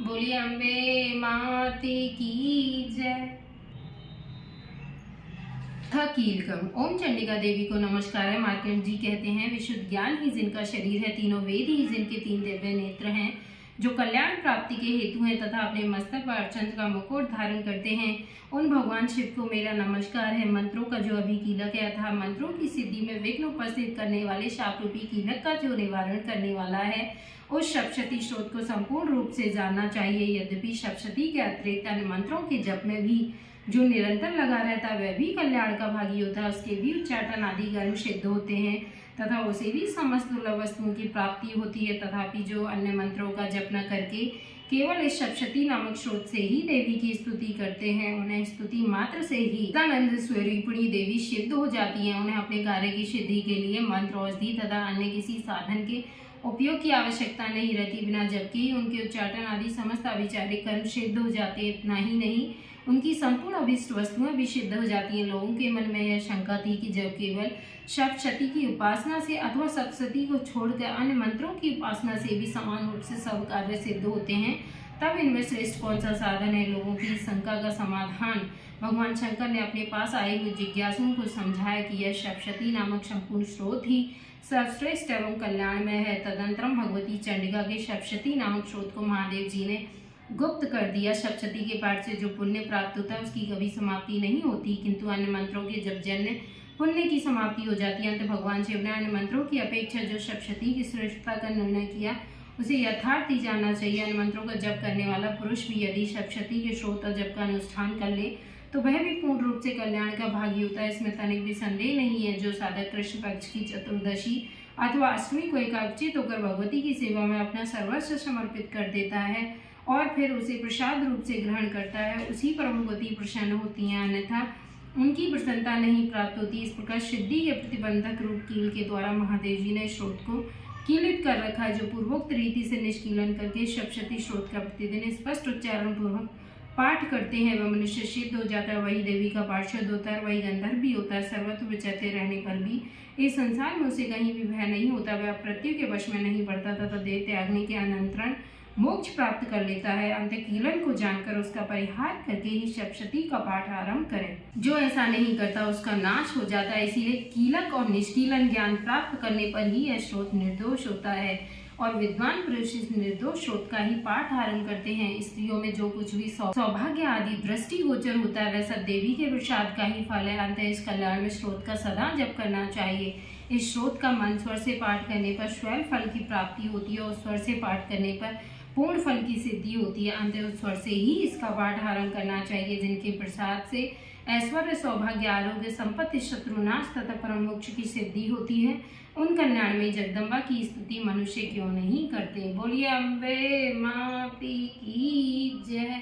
बोलिए अम्बे माते की जय। कीलकम। ओम चंडिका देवी को नमस्कार है। मार्कंड जी कहते हैं, विशुद्ध ज्ञान ही जिनका शरीर है, तीनों वेद ही जिनके तीन दिव्य नेत्र हैं, जो कल्याण प्राप्ति के हेतु हैं तथा अपने मस्तक पर अर्चंद्र का मुकुट धारण करते हैं, उन भगवान शिव को मेरा नमस्कार है। मंत्रों का जो अभी कीलक है अथवा मंत्रों की सिद्धि में विघ्न उपस्थित करने वाले शाप रूपी कीलक का जो निवारण करने वाला है, उस सप्तशती स्रोत को संपूर्ण रूप से जानना चाहिए। यद्यपि सप्तशती के अतिरिक्त अन्य मंत्रों के जप में भी जो निरंतर लगा रहता है वह भी कल्याण का भागी होता है। उसके भी उच्चाटन आदि कर्म सिद्ध होते हैं तथा उसे भी समस्त दुर्लभ वस्तुओं की प्राप्ति होती है। तथापि जो अन्य मंत्रों का जप न करके केवल इस सप्तशती नामक स्रोत से ही देवी की स्तुति करते हैं, उन्हें स्तुति मात्र से ही सच्चिदानंद स्वरूपिणी देवी सिद्ध हो जाती है। उन्हें अपने कार्य की सिद्धि के लिए मंत्र, औषधि तथा अन्य किसी साधन के उपयोग की आवश्यकता नहीं रहती। बिना जबकि उनके उच्चाटन आदि समस्त अविचारिक कर्म सिद्ध हो जाते हैं। इतना ही नहीं, उनकी संपूर्ण अभिष्ट वस्तुएं भी सिद्ध हो जाती हैं। लोगों के मन में यह शंका थी कि जब केवल सप्तशती की उपासना से अथवा सप्तशती को छोड़कर अन्य मंत्रों की उपासना से भी समान रूप से सब कार्य सिद्ध होते हैं, तब इनमें श्रेष्ठ कौन सा साधन है। लोगों की शंका का समाधान भगवान शंकर ने अपने पास आए हुए जिज्ञासुओं को समझाया कि यह सप्तशती नामक संपूर्ण स्रोत ही सर्वश्रेष्ठ एवं कल्याणमय है। तदनंतरम भगवती चंडिका के सप्तशती नामक स्रोत को महादेव जी ने गुप्त कर दिया। सप्तशती के पाठ से जो पुण्य प्राप्त होता है उसकी कभी समाप्ति नहीं होती, किंतु अन्य मंत्रों के जप जन्य पुण्य की समाप्ति हो जाती है। अंत भगवान शिव ने अन्य मंत्रों की अपेक्षा जो सप्तशती की श्रेष्ठता का निर्णय किया उसे यथार्थ ही जानना चाहिए। अन्य मंत्रों का जप करने वाला पुरुष भी यदि सप्तशती के स्रोत और जप का अनुष्ठान कर ले तो वह भी पूर्ण रूप से कल्याण का भागी होता है। इसमें तनिक भी संदेह नहीं है। जो साधक कृष्ण पक्ष की चतुर्दशी अथवा अष्टमी को एकाग्रचित होकर भगवती की सेवा में अपना सर्वस्व समर्पित कर देता है और फिर उसे प्रसाद रूप से ग्रहण करता है, उसी पर भगवती प्रसन्न होती हैं, अन्यथा उनकी प्रसन्नता नहीं प्राप्त होती। इस प्रकार सिद्धि के प्रतिबंधक रूप कील के द्वारा महादेव जी ने स्रोत को कीलित कर रखा है, जो पूर्वोक्त रीति से निष्कीलन करके सप्तशती स्रोत का प्रतिदिन स्पष्ट उच्चारण पूर्वक पाठ करते हैं वह मनुष्य सिद्ध हो जाता है। वही देवी का पार्षद होता है, वही गंधर्व भी होता है। सर्वत्र विचरते रहने पर भी इस संसार में उसे कहीं भी भय नहीं होता। वह मृत्यु के वश में नहीं पड़ता तथा देह त्यागने के अनंतरण मोक्ष प्राप्त कर लेता है। अंत कीलन को जानकर उसका परिहार करके ही सप्तशती का पाठ आरंभ करें। जो ऐसा नहीं करता उसका नाश हो जाता है। इसीलिए कीलक और निष्कीलन ज्ञान प्राप्त करने पर ही यह स्रोत निर्दोष होता है और विद्वान पुरुष इस निर्दोष स्रोत का ही पाठ आरंभ करते हैं। स्त्रियों में जो कुछ भी सौभाग्य आदि दृष्टि गोचर होता है वह सब देवी के प्रसाद का ही फल है। अंत इस कल्याण में स्रोत का सदा जप करना चाहिए। इस स्रोत का मन स्वर से पाठ करने पर स्वयं फल की प्राप्ति होती है और स्वर से पाठ करने पर पूर्ण फल की सिद्धि होती है। अंत उस स्वर से ही इसका पाठ आरंभ करना चाहिए। जिनके प्रसाद से ऐश्वर्य, सौभाग्य, आरोग्य, संपत्ति, शत्रुनाश तथा परम मोक्ष की सिद्धि होती है, उन कल्याण में जगदम्बा की स्तुति मनुष्य क्यों नहीं करते। बोलिए अम्बे माती की जय।